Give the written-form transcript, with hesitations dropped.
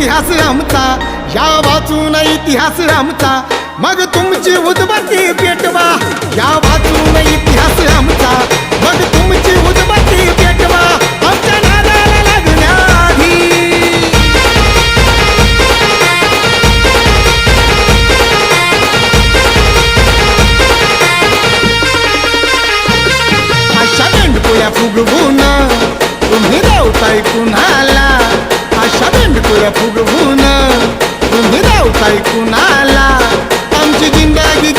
इतिहास आमचा, या वाचून इतिहास आमचा, मग तुमची उदबत्ती पेटवा, या वाचून इतिहास आमचा, मग तुमची उदबत्ती पेटवा, आमच्या नादाला लागण्याआधी. अशा मेंढपुळ्या फुगवून तुम्ही धावताय कुणाला, अशा मेंढपुळ्या फुगवून तुम्ही धावताय कुणाला, आमची जिंदगी